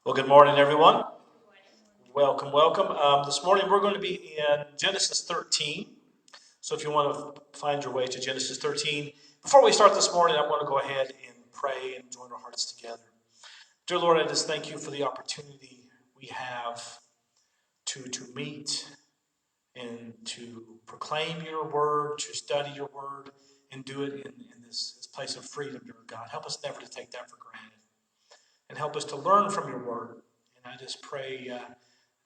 Well, good morning, everyone. Welcome, welcome. This morning we're going to be in Genesis 13. So if you want to find your way to Genesis 13, before we start this morning, I want to go ahead and pray and join our hearts together. Dear Lord, I just thank you for the opportunity we have to meet and to proclaim your word, to study your word, and do it in this place of freedom, dear God. Help us never to take that for granted. And help us to learn from your word. And I just pray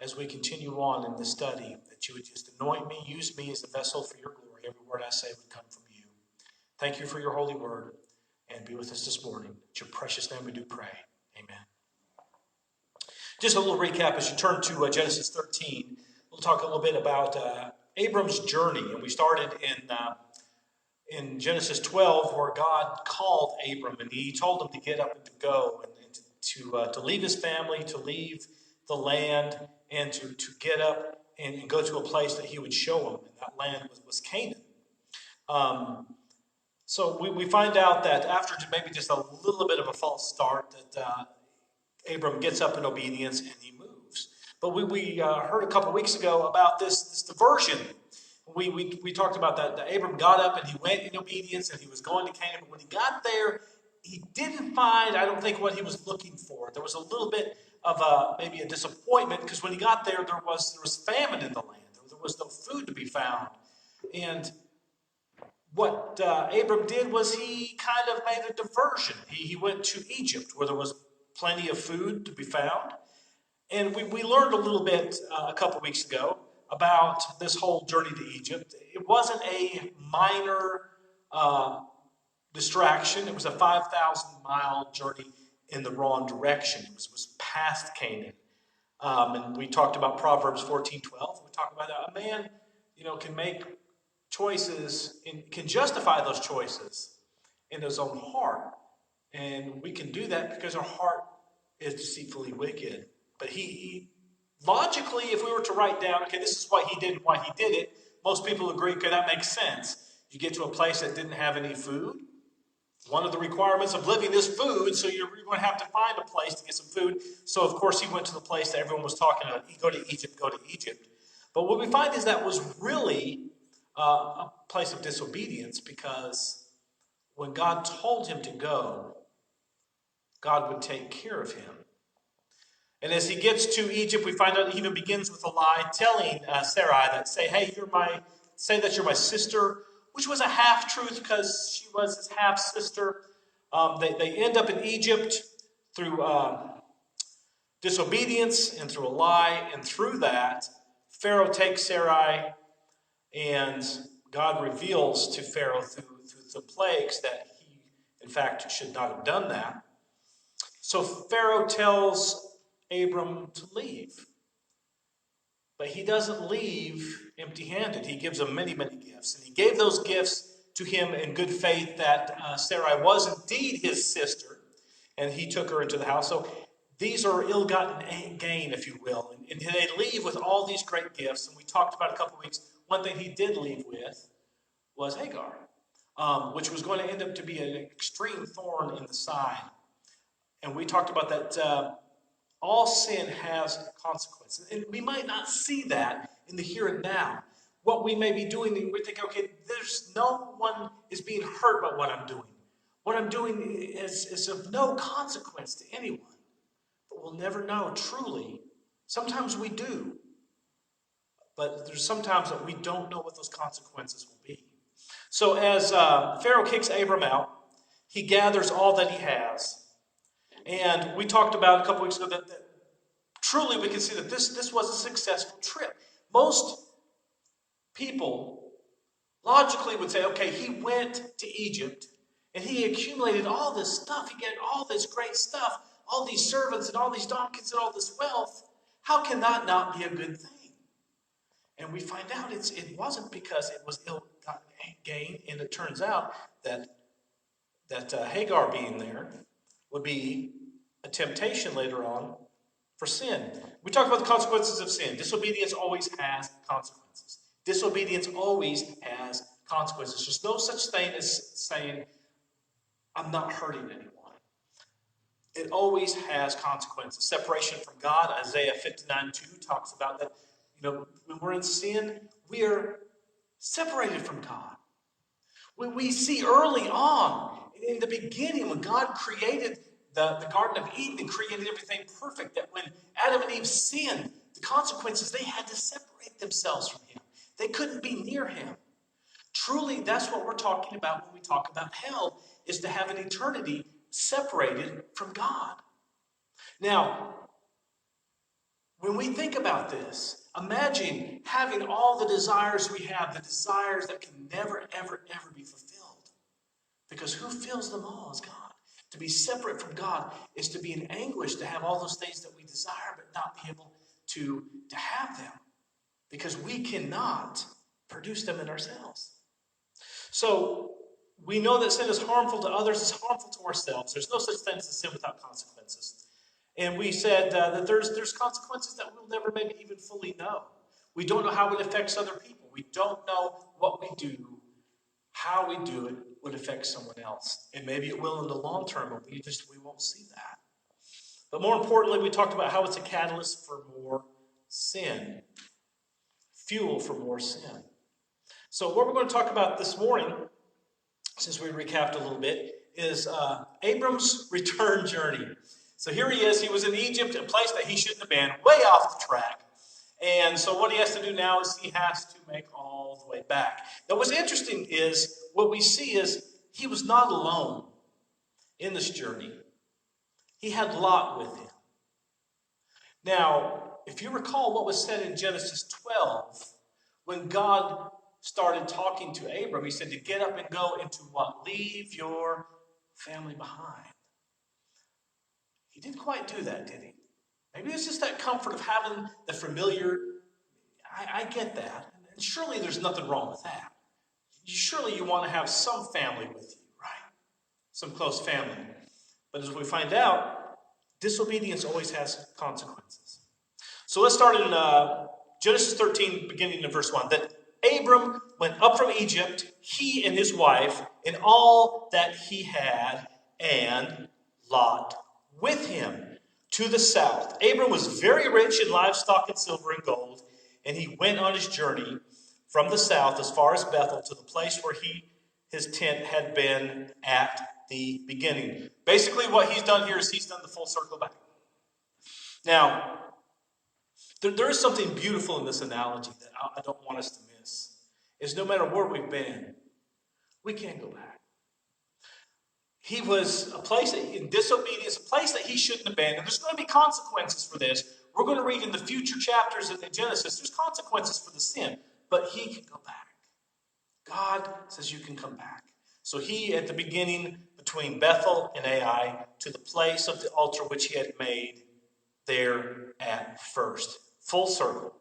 as we continue on in the study that you would just anoint me, use me as a vessel for your glory. Every word I say would come from you. Thank you for your holy word, and be with us this morning. In your precious name we do pray. Amen. Just a little recap as you turn to Genesis 13. We'll talk a little bit about Abram's journey. And we started in Genesis 12 where God called Abram and he told him to get up and to go and to leave his family, to leave the land, and to get up and go to a place that he would show him. And that land was Canaan. So we find out that after maybe just a little bit of a false start, that Abram gets up in obedience and he moves. But we heard a couple weeks ago about this diversion. We talked about that Abram got up and he went in obedience and he was going to Canaan. But when he got there, he didn't find, I don't think, what he was looking for. There was a little bit of maybe a disappointment because when he got there, there was famine in the land. There was no food to be found. And what Abram did was he kind of made a diversion. He went to Egypt where there was plenty of food to be found. And we learned a little bit a couple weeks ago about this whole journey to Egypt. It wasn't a minor distraction. It was a 5,000-mile journey in the wrong direction. It was past Canaan. And we talked about Proverbs 14:12. We talked about a man, can make choices and can justify those choices in his own heart. And we can do that because our heart is deceitfully wicked. But he logically, if we were to write down, okay, this is what he did and why he did it, most people agree, okay, that makes sense. You get to a place that didn't have any food. One of the requirements of living is food, so you're going to have to find a place to get some food. So, of course, he went to the place that everyone was talking about. Go to Egypt, go to Egypt. But what we find is that was really a place of disobedience, because when God told him to go, God would take care of him. And as he gets to Egypt, we find out he even begins with a lie, telling Sarai that, say that you're my sister, which was a half-truth because she was his half-sister. They end up in Egypt through disobedience and through a lie, and through that, Pharaoh takes Sarai, and God reveals to Pharaoh through the plagues that he, in fact, should not have done that. So Pharaoh tells Abram to leave. But he doesn't leave empty-handed. He gives him many, many gifts. And he gave those gifts to him in good faith that Sarai was indeed his sister, and he took her into the house. So these are ill-gotten gain, if you will. And they leave with all these great gifts. And we talked about a couple of weeks. One thing he did leave with was Hagar, which was going to end up to be an extreme thorn in the side. And we talked about that all sin has consequences. And we might not see that in the here and now. What we may be doing, we think, okay, there's no one is being hurt by what I'm doing. What I'm doing is of no consequence to anyone. But we'll never know truly. Sometimes we do. But there's sometimes that we don't know what those consequences will be. So as Pharaoh kicks Abram out, he gathers all that he has. And we talked about a couple weeks ago that truly we can see that this was a successful trip. Most people logically would say, okay, he went to Egypt and he accumulated all this stuff. He got all this great stuff, all these servants and all these donkeys and all this wealth. How can that not be a good thing? And we find out it wasn't because it was ill-gotten gain. And it turns out that Hagar being there would be a temptation later on for sin. We talked about the consequences of sin. Disobedience always has consequences. Disobedience always has consequences. There's no such thing as saying, I'm not hurting anyone. it always has consequences. Separation from God, Isaiah 59:2 talks about that. When we're in sin, we are separated from God. We see early on, in the beginning, when God created the Garden of Eden and created everything perfect, that when Adam and Eve sinned, the consequences, they had to separate themselves from him. They couldn't be near him. Truly, that's what we're talking about when we talk about hell, is to have an eternity separated from God. Now, when we think about this, imagine having all the desires we have, the desires that can never, ever, ever be fulfilled. Because who fills them all is God. To be separate from God is to be in anguish, to have all those things that we desire, but not be able to have them. Because we cannot produce them in ourselves. So, we know that sin is harmful to others, it's harmful to ourselves. There's no such thing as a sin without consequences. And we said that there's consequences that we'll never maybe even fully know. We don't know how it affects other people. We don't know what we do, how we do it would affect someone else. And maybe it will in the long term, but we won't see that. But more importantly, we talked about how it's a catalyst for more sin. Fuel for more sin. So what we're going to talk about this morning, since we recapped a little bit, is Abram's return journey. So here he is. He was in Egypt, a place that he shouldn't have been, way off the track. And so what he has to do now is he has to make all the way back. Now what's interesting is, what we see is he was not alone in this journey. He had Lot with him. Now, if you recall what was said in Genesis 12, when God started talking to Abram, he said to get up and go into what? Leave your family behind. He didn't quite do that, did he? Maybe it's just that comfort of having the familiar. I get that. And surely there's nothing wrong with that. Surely you want to have some family with you, right? Some close family. But as we find out, disobedience always has consequences. So let's start in Genesis 13, beginning in verse 1. That Abram went up from Egypt, he and his wife, and all that he had, and Lot with him to the south. Abram was very rich in livestock and silver and gold, and he went on his journey from the south as far as Bethel to the place where his tent had been at the beginning. Basically, what he's done here is he's done the full circle back. Now, there is something beautiful in this analogy that I don't want us to miss. Is no matter where we've been, we can't go back. He was a place in disobedience, a place that he shouldn't have been. And there's going to be consequences for this. We're going to read in the future chapters of Genesis, there's consequences for the sin. But he can go back. God says you can come back. So he, at the beginning, between Bethel and Ai, to the place of the altar which he had made there at first. Full circle.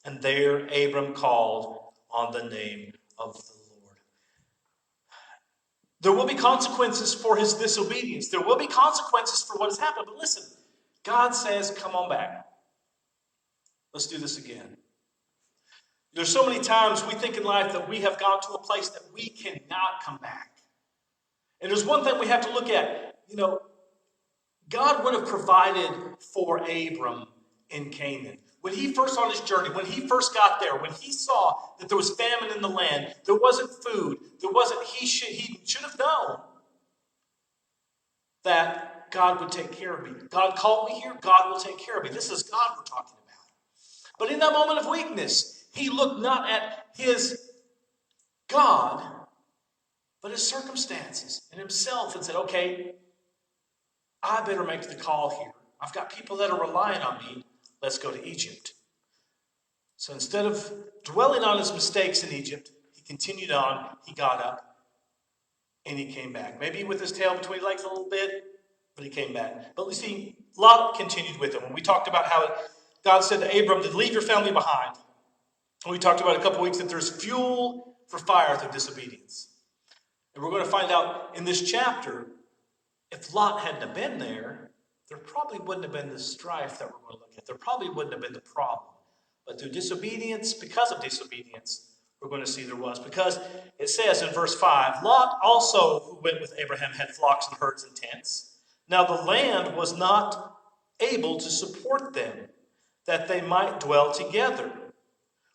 And there Abram called on the name of the Lord. There will be consequences for his disobedience. There will be consequences for what has happened. But listen, God says, come on back. Let's do this again. There's so many times we think in life that we have gone to a place that we cannot come back. And there's one thing we have to look at. God would have provided for Abram in Canaan. When he first on his journey, when he first got there, when he saw that there was famine in the land, there wasn't food, he should have known that God would take care of me. God called me here, God will take care of me. This is God we're talking about. But in that moment of weakness, he looked not at his God, but his circumstances and himself and said, okay, I better make the call here. I've got people that are relying on me. Let's go to Egypt. So instead of dwelling on his mistakes in Egypt, he continued on, he got up, and he came back. Maybe with his tail between his legs a little bit, but he came back. But you see, Lot continued with him. When we talked about how God said to Abram to leave your family behind, and we talked about a couple weeks that there's fuel for fire through disobedience. And we're going to find out in this chapter, if Lot hadn't have been there probably wouldn't have been the strife that we're going to look at. There probably wouldn't have been the problem. But through disobedience, because of disobedience, we're going to see there was. Because it says in verse 5, Lot also, who went with Abraham, had flocks and herds and tents. Now the land was not able to support them, that they might dwell together.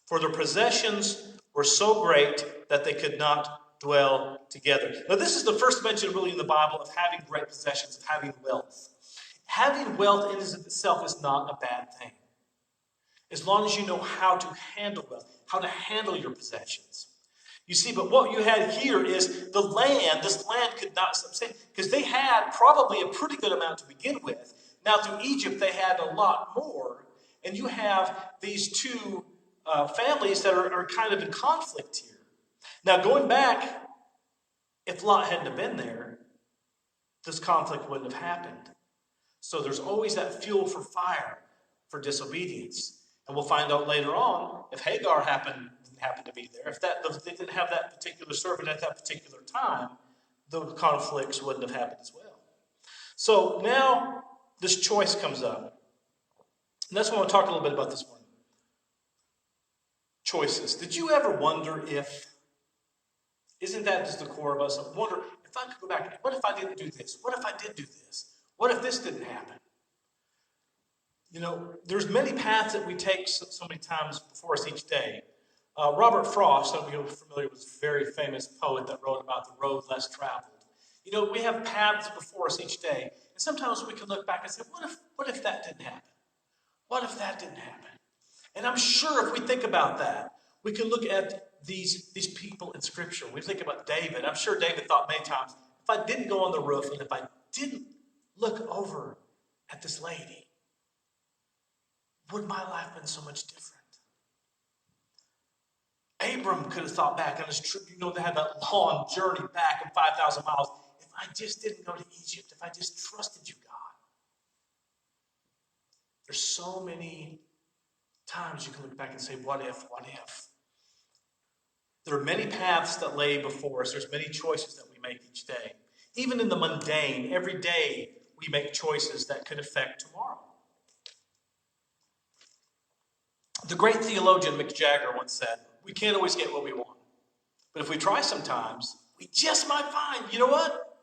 For their possessions were so great that they could not dwell together. Now this is the first mention really in the Bible of having great possessions, of having wealth. Having wealth in itself is not a bad thing. As long as you know how to handle wealth, how to handle your possessions. You see, but what you had here is the land, this land could not sustain, because they had probably a pretty good amount to begin with. Now through Egypt they had a lot more, and you have these two families that are kind of in conflict here. Now going back, if Lot hadn't have been there, this conflict wouldn't have happened. So there's always that fuel for fire for disobedience. And we'll find out later on if Hagar didn't happen to be there, if they didn't have that particular servant at that particular time, the conflicts wouldn't have happened as well. So now this choice comes up. And that's what I want to talk a little bit about this morning. Choices. Did you ever wonder isn't that just the core of us? I wonder if I could go back, what if I didn't do this? What if I did do this? What if this didn't happen? You know, there's many paths that we take so many times before us each day. Robert Frost, some of you are familiar with, a very famous poet that wrote about the road less traveled. You know, we have paths before us each day, and sometimes we can look back and say, what if that didn't happen? What if that didn't happen? And I'm sure if we think about that, we can look at these people in Scripture. We think about David. I'm sure David thought many times, if I didn't go on the roof and if I didn't look over at this lady, would my life have been so much different? Abram could have thought back on his trip. You know, they had that long journey back in 5,000 miles. If I just didn't go to Egypt, if I just trusted you, God. There's so many times you can look back and say, what if, what if? There are many paths that lay before us. There's many choices that we make each day. Even in the mundane, every day, we make choices that could affect tomorrow. The great theologian Mick Jagger once said, we can't always get what we want. But if we try sometimes, we just might find, you know what?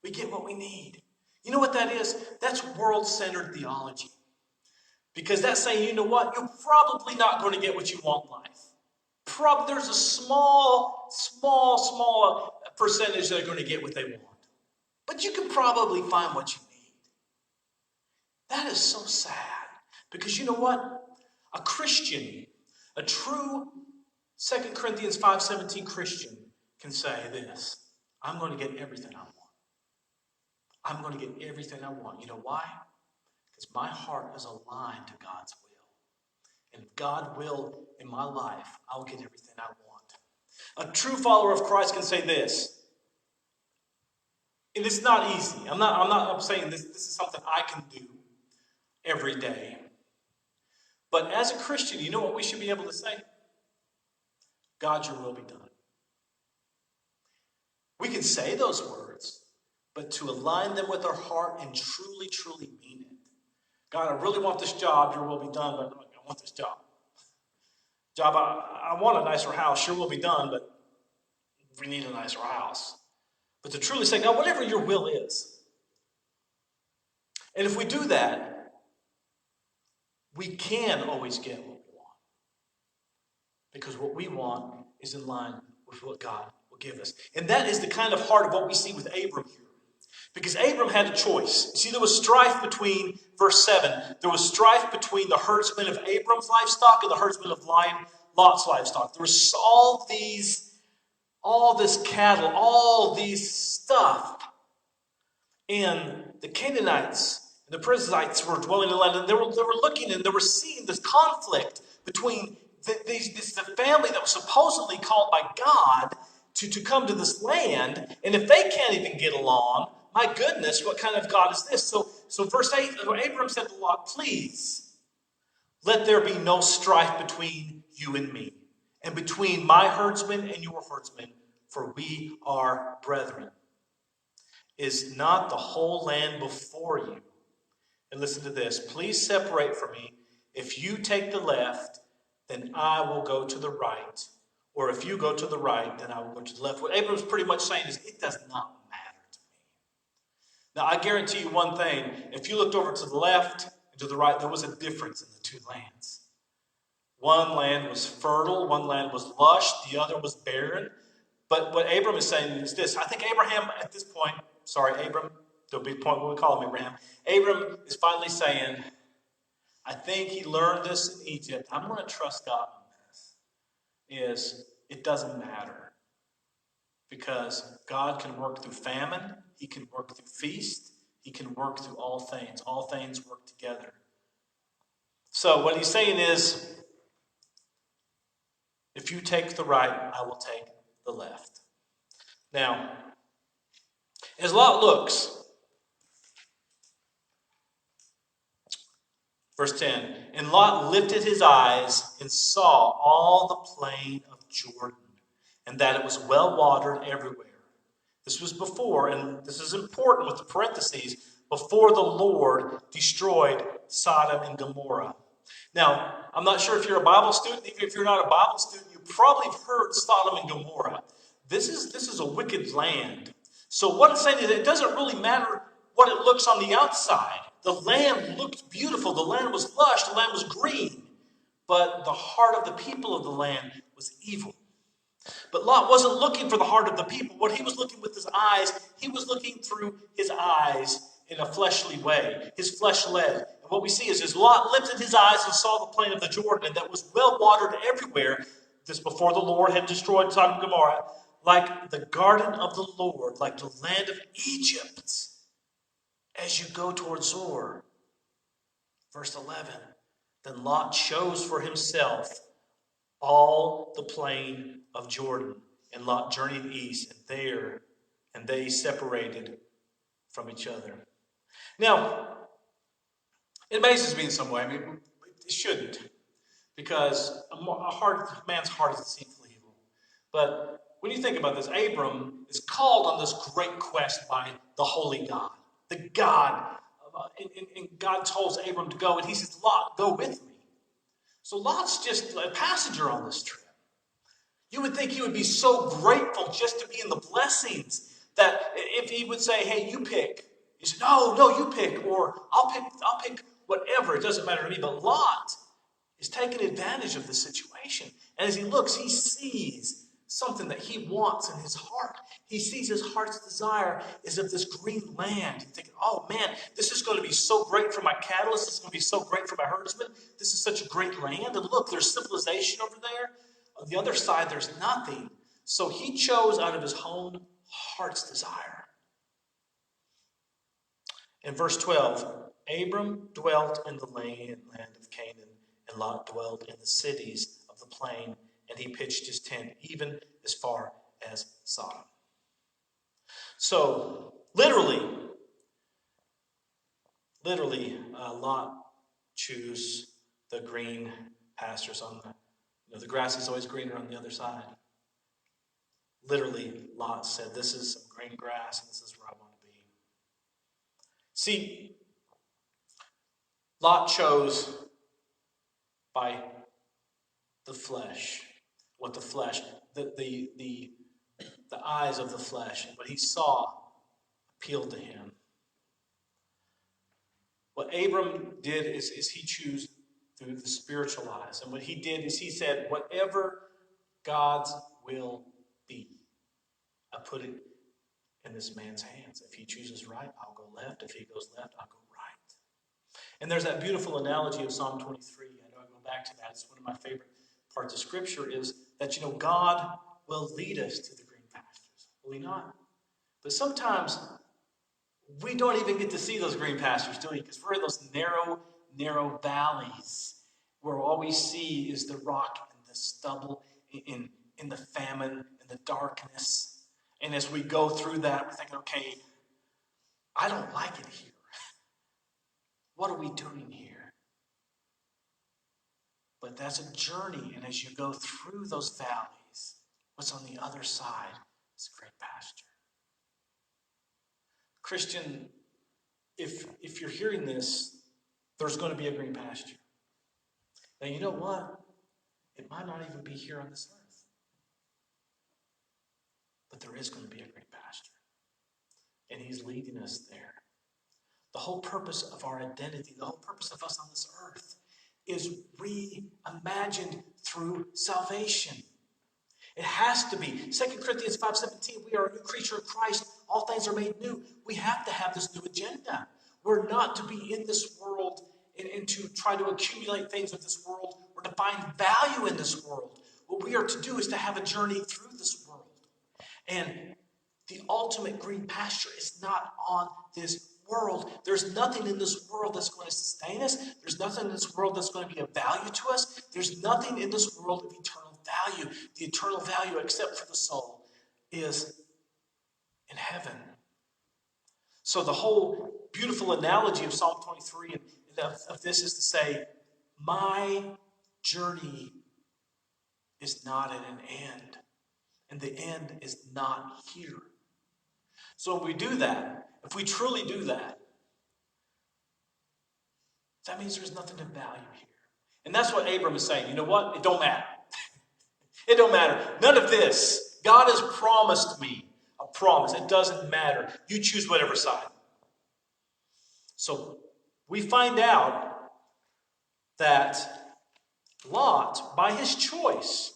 We get what we need. You know what that is? That's world-centered theology. Because that's saying, you know what? You're probably not going to get what you want in life. There's a small percentage that are going to get what they want. But you can probably find what you need. That is so sad. Because you know what? A Christian, a true 2 Corinthians 5:17 Christian can say this: I'm going to get everything I want. I'm going to get everything I want. You know why? Because my heart is aligned to God's will. And if God will in my life, I'll get everything I want. A true follower of Christ can say this. And it's not easy. I'm saying this is something I can do every day. But as a Christian, you know what we should be able to say? God, your will be done. We can say those words, but to align them with our heart and truly, truly mean it. God, I really want this job, your will be done, but I want this job. I want a nicer house, your will be done, but we need a nicer house. But to truly say, God, whatever your will is. And if we do that, we can always get what we want. Because what we want is in line with what God will give us. And that is the kind of heart of what we see with Abram here. Because Abram had a choice. You see, there was strife between, verse 7, there was strife between the herdsmen of Abram's livestock and the herdsmen of Lot's livestock. There was all this cattle, all these stuff. And the Canaanites and the Perizzites were dwelling in the land. And they were looking and they were seeing this conflict between the family that was supposedly called by God to come to this land. And if they can't even get along, my goodness, what kind of God is this? So verse 8, Abram said to Lot, please, let there be no strife between you and me, and between my herdsmen and your herdsmen, for we are brethren. Is not the whole land before you? And listen to this. Please separate from me. If you take the left, then I will go to the right. Or if you go to the right, then I will go to the left. What Abram's pretty much saying is, it does not matter to me. Now, I guarantee you one thing. If you looked over to the left and to the right, there was a difference in the two lands. One land was fertile, one land was lush, the other was barren. But what Abram is saying is this. I think Abraham at this point, Abram, there'll be a point when we call him Abraham. Abram is finally saying, I think he learned this in Egypt. I'm going to trust God on this. It doesn't matter. Because God can work through famine. He can work through feast. He can work through all things. All things work together. So what he's saying is, if you take the right, I will take the left. Now, as Lot looks, verse 10, and Lot lifted his eyes and saw all the plain of Jordan, and that it was well watered everywhere. This was before, and this is important with the parentheses, before the Lord destroyed Sodom and Gomorrah. Now, I'm not sure if you're a Bible student. Even if you're not a Bible student, you probably have heard Sodom and Gomorrah. This is a wicked land. So what it's saying is it doesn't really matter what it looks on the outside. The land looked beautiful. The land was lush. The land was green. But the heart of the people of the land was evil. But Lot wasn't looking for the heart of the people. What he was looking with his eyes, he was looking through his eyes in a fleshly way. His flesh led. And what we see is as Lot lifted his eyes and saw the plain of the Jordan that was well watered everywhere, this before the Lord had destroyed Sodom and Gomorrah, like the garden of the Lord, like the land of Egypt, as you go toward Zoar. Verse 11, then Lot chose for himself all the plain of Jordan, and Lot journeyed east, and they separated from each other. Now, it amazes me in some way. I mean, it shouldn't, because man's heart is deceitful evil. But when you think about this, Abram is called on this great quest by the holy God, the God, and God tells Abram to go, and he says, Lot, go with me. So Lot's just a passenger on this trip. You would think he would be so grateful just to be in the blessings that if he would say, hey, you pick. He said, no, you pick, or I'll pick whatever. It doesn't matter to me. But Lot is taking advantage of the situation. And as he looks, he sees something that he wants in his heart. He sees his heart's desire is of this green land. He's thinking, oh man, this is going to be so great for my cattle. This is going to be so great for my herdsmen. This is such a great land. And look, there's civilization over there. On the other side, there's nothing. So he chose out of his own heart's desire. In verse 12, Abram dwelt in the land of Canaan, and Lot dwelt in the cities of the plain, and he pitched his tent even as far as Sodom. So, literally, Lot chose the green pastures on the grass is always greener on the other side. Literally, Lot said, this is some green grass, and this is where I want to be. See, Lot chose by the flesh, the eyes of the flesh, and what he saw appealed to him. What Abram did is he chose through the spiritual eyes. And what he did is he said, whatever God's will be, I put it in this man's hands. If he chooses right, I'll go left. If he goes left, I'll go right. And there's that beautiful analogy of Psalm 23. I know I go back to that. It's one of my favorite parts of Scripture is that, God will lead us to the green pastures. Will he not? But sometimes we don't even get to see those green pastures, do we? Because we're in those narrow valleys where all we see is the rock and the stubble in the famine and the darkness. And as we go through that, we're thinking, okay, I don't like it here. What are we doing here? But that's a journey, and as you go through those valleys, what's on the other side is great pasture. Christian, if you're hearing this, there's going to be a green pasture. Now, you know what? It might not even be here on this earth. But there is going to be a green pasture. and he's leading us there. The whole purpose of our identity, the whole purpose of us on this earth is reimagined through salvation. It has to be. 2 Corinthians 5:17, we are a new creature in Christ. All things are made new. We have to have this new agenda. We're not to be in this world and to try to accumulate things with this world or to find value in this world. What we are to do is to have a journey through this world. And the ultimate green pasture is not on this world. There's nothing in this world that's going to sustain us. There's nothing in this world that's going to be of value to us. There's nothing in this world of eternal value. The eternal value, except for the soul, is in heaven. So the whole beautiful analogy of Psalm 23 and of this is to say, my journey is not at an end. And the end is not here. So when we do that, if we truly do that, that means there's nothing of value here. And that's what Abram is saying. You know what? It don't matter. It don't matter. None of this. God has promised me a promise. It doesn't matter. You choose whatever side. So we find out that Lot, by his choice,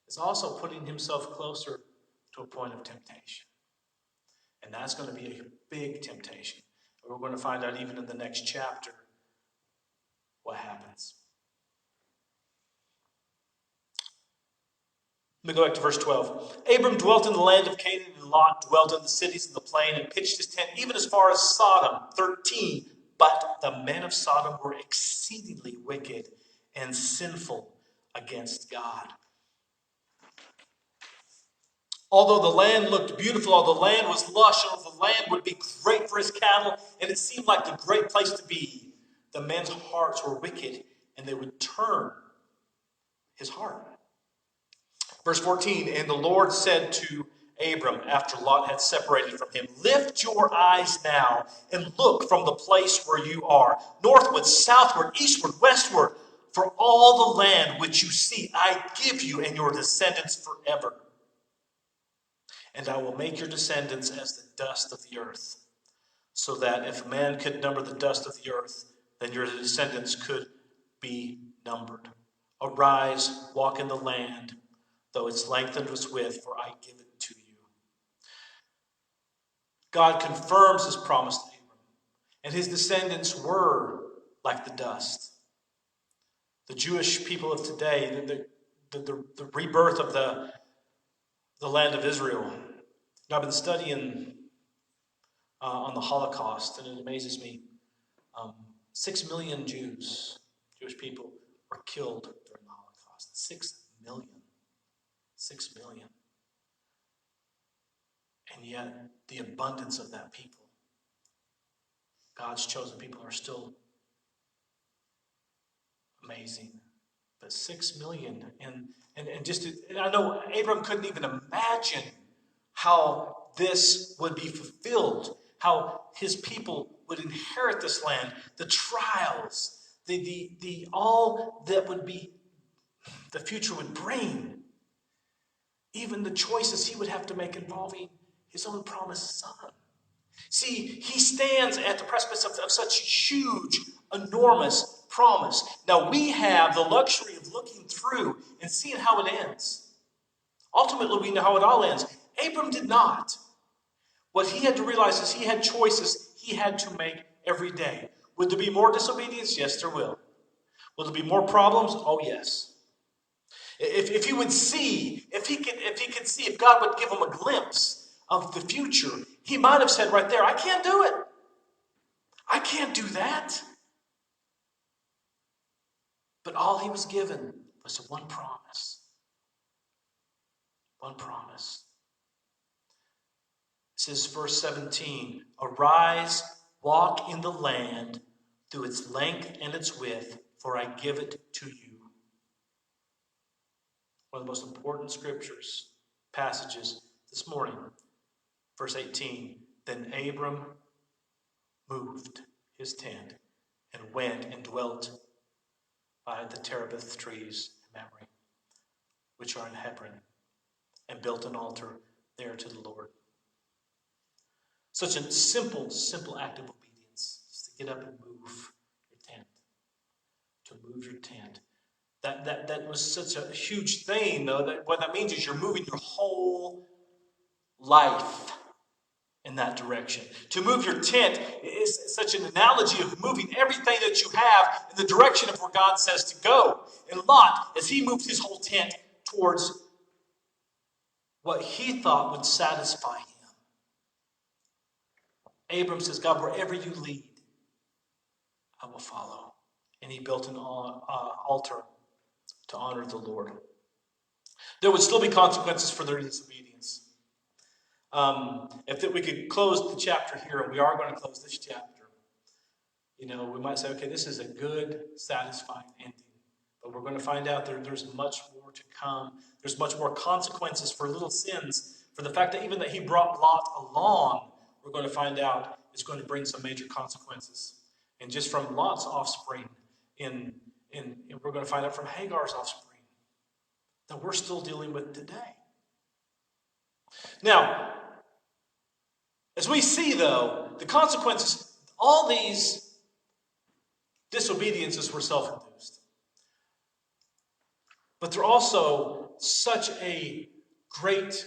is also putting himself closer to a point of temptation. And that's going to be a big temptation. We're going to find out even in the next chapter what happens. Let me go back to verse 12. Abram dwelt in the land of Canaan, and Lot dwelt in the cities of the plain and pitched his tent even as far as Sodom. 13. But the men of Sodom were exceedingly wicked and sinful against God. Although the land looked beautiful, although the land was lush, although the land would be great for his cattle, and it seemed like the great place to be, the men's hearts were wicked, and they would turn his heart. Verse 14, and the Lord said to Abram, after Lot had separated from him, lift your eyes now and look from the place where you are, northward, southward, eastward, westward, for all the land which you see I give you and your descendants forever. And I will make your descendants as the dust of the earth, so that if a man could number the dust of the earth, then your descendants could be numbered. Arise, walk in the land, though its length and its width, for I give it to you. God confirms his promise to Abram, and his descendants were like the dust. The Jewish people of today, the rebirth of the land of Israel. Now, I've been studying on the Holocaust, and it amazes me. 6 million Jewish people were killed during the Holocaust. 6 million. 6 million. And yet, the abundance of that people, God's chosen people, are still amazing. But 6 million. And I know Abram couldn't even imagine how this would be fulfilled, how his people would inherit this land, the trials, the all that would be the future would bring, even the choices he would have to make involving his own promised son. See, he stands at the precipice of such huge, enormous promise. Now we have the luxury of looking through and seeing how it ends. Ultimately, we know how it all ends. Abram did not. What he had to realize is he had choices he had to make every day. Would there be more disobedience? Yes, there will. Will there be more problems? Oh, yes. If he would see, if he could see, if God would give him a glimpse of the future, he might have said right there, I can't do it. I can't do that. But all he was given was one promise. One promise. It says, verse 17, arise, walk in the land through its length and its width, for I give it to you. One of the most important scriptures, passages this morning. Verse 18, then Abram moved his tent and went and dwelt by the terebinth trees in Mamre, which are in Hebron, and built an altar there to the Lord. Such a simple act of obedience, just to get up and move your tent. To move your tent. That was such a huge thing, though. That what that means is you're moving your whole life in that direction. To move your tent is such an analogy of moving everything that you have in the direction of where God says to go. And Lot, as he moved his whole tent towards what he thought would satisfy him. Abram says, God, wherever you lead, I will follow. And he built an altar to honor the Lord. There would still be consequences for their disobedience. If we could close the chapter here, and we are going to close this chapter, we might say, okay, this is a good, satisfying ending. But we're going to find out there's much more to come. There's much more consequences for little sins. For the fact that even that he brought Lot along, we're going to find out it's going to bring some major consequences. And just from Lot's offspring, and we're going to find out from Hagar's offspring, that we're still dealing with today. Now, as we see, though, the consequences, all these disobediences were self-induced. But they're also such a great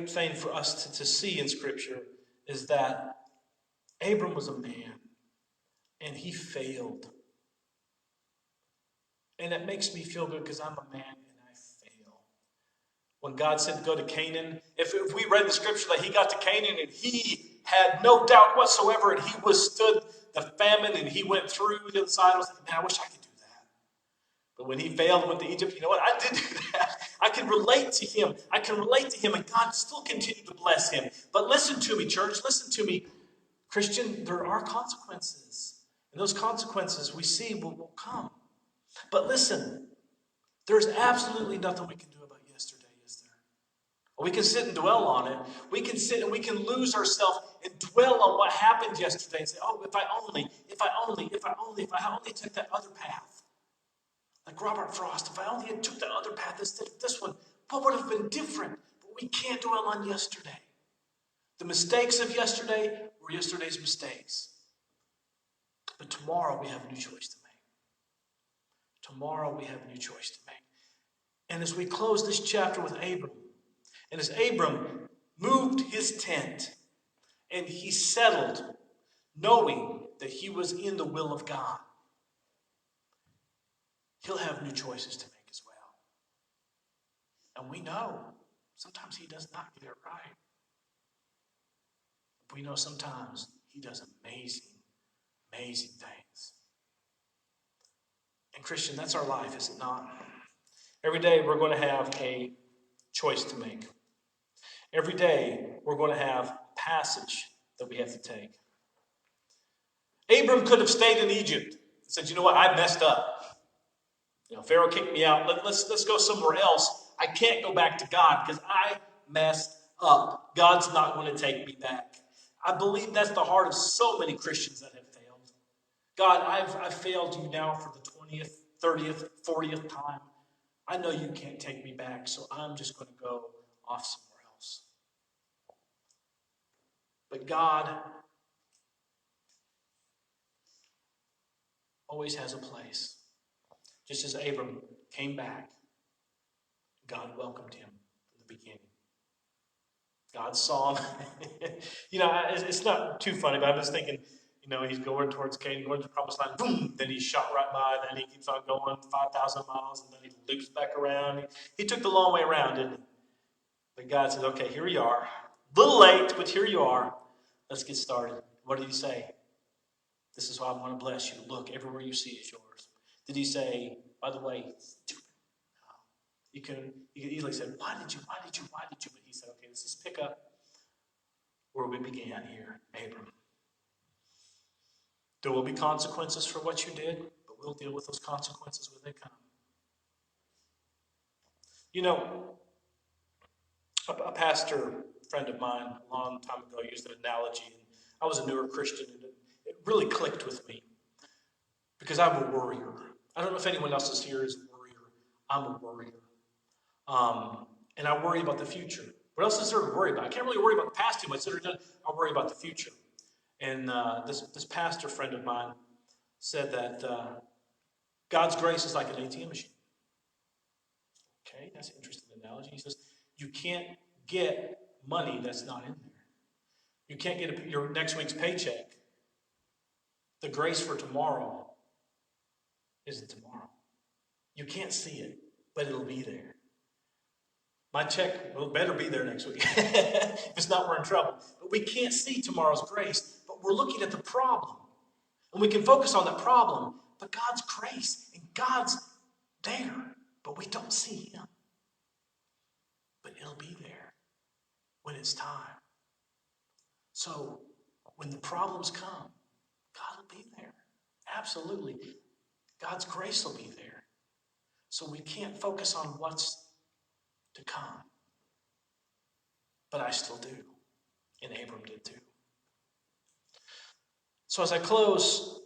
thing for us to see in Scripture is that Abram was a man, and he failed. And it makes me feel good because I'm a man and I fail. When God said to go to Canaan, if we read the Scripture that he got to Canaan and he had no doubt whatsoever and he withstood the famine and he went through the other side, I was like, man, I wish I could do that. But when he failed and went to Egypt, you know what? I did do that. I can relate to him. And God still continued to bless him. But listen to me, church. Listen to me, Christian. There are consequences. And those consequences we see will come. But listen, there's absolutely nothing we can do about yesterday, is there? We can sit and dwell on it. We can sit and we can lose ourselves and dwell on what happened yesterday and say, oh, if I only took that other path. Like Robert Frost, if I only had took that other path instead of this one, what would have been different? But we can't dwell on yesterday. The mistakes of yesterday were yesterday's mistakes. But tomorrow we have a new choice to make. Tomorrow we have a new choice to make. And as we close this chapter with Abram, and as Abram moved his tent, and he settled, knowing that he was in the will of God, he'll have new choices to make as well. And we know sometimes he does not get it right. We know sometimes he does amazing things. And Christian, that's our life, is it not? Every day we're going to have a choice to make. Every day we're going to have a passage that we have to take. Abram could have stayed in Egypt and said, you know what, I messed up. Pharaoh kicked me out. Let's go somewhere else. I can't go back to God because I messed up. God's not going to take me back. I believe that's the heart of so many Christians that have failed. God, I've failed you now for the 20th, 30th, 40th time. I know you can't take me back, so I'm just going to go off somewhere else. But God always has a place. Just as Abram came back, God welcomed him from the beginning. God saw him. It's not too funny, but I'm just thinking, he's going towards Canaan, going to the promised land, boom, then he's shot right by, then he keeps on going 5,000 miles, and then he loops back around. He took the long way around, didn't he? But God said, okay, here you are. A little late, but here you are. Let's get started. What did he say? This is why I want to bless you. Look, everywhere you see is yours. Did he say, by the way, stupid? No. You could easily say, why did you? But he said, okay, let's just pick up where we began here, Abram. There will be consequences for what you did, but we'll deal with those consequences when they come. A pastor friend of mine a long time ago used an analogy, and I was a newer Christian, and it really clicked with me because I'm a worrier. I don't know if anyone else is here is a worrier. I'm a worrier. And I worry about the future. What else is there to worry about? I can't really worry about the past too much. I'll worry about the future. And this pastor friend of mine said that God's grace is like an ATM machine. Okay, that's an interesting analogy. He says, you can't get money that's not in there. You can't get your next week's paycheck. The grace for tomorrow isn't tomorrow. You can't see it, but it'll be there. My check will better be there next week. If it's not, we're in trouble. But we can't see tomorrow's grace, but we're looking at the problem. And we can focus on that problem, but God's grace and God's there, but we don't see him. But it'll be there when it's time. So when the problems come, God will be there. Absolutely. God's grace will be there. So we can't focus on what's to come. But I still do. And Abram did too. So as I close,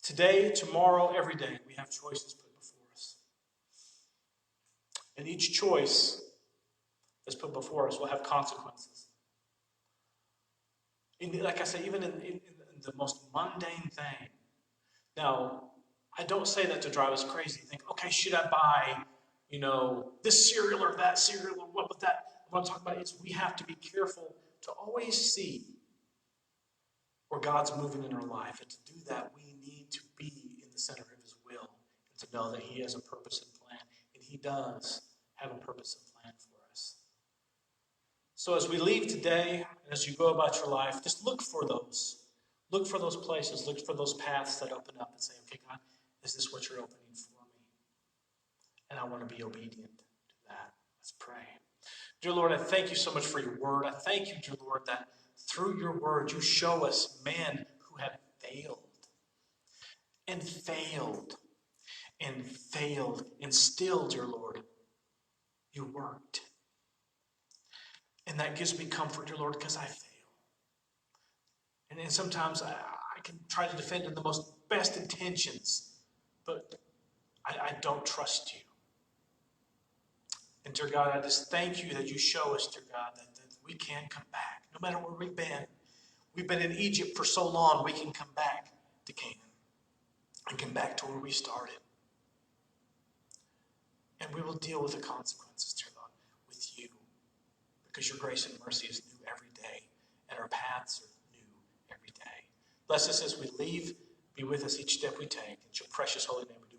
today, tomorrow, every day, we have choices put before us. And each choice that's put before us will have consequences. Like I said, even in the most mundane thing. Now, I don't say that to drive us crazy. Think, okay, should I buy, this cereal or that cereal or what with that? What I'm talking about is we have to be careful to always see where God's moving in our life. And to do that, we need to be in the center of his will and to know that he has a purpose and plan. And he does have a purpose and plan for us. So as we leave today, and as you go about your life, just look for those. Look for those places. Look for those paths that open up and say, okay, God, is this what you're opening for me? And I want to be obedient to that. Let's pray. Dear Lord, I thank you so much for your word. I thank you, dear Lord, that through your word you show us men who have failed and failed and failed. And still, dear Lord, you worked. And that gives me comfort, dear Lord, because I fail. And then sometimes I can try to defend in the most best intentions, but I don't trust you. And dear God, I just thank you that you show us, dear God, that we can come back. No matter where we've been. We've been in Egypt for so long, we can come back to Canaan. And come back to where we started. And we will deal with the consequences, dear Lord, with you. Because your grace and mercy is new every day. And our paths are new every day. Bless us as we leave. Be with us each step we take. In your precious holy name we do.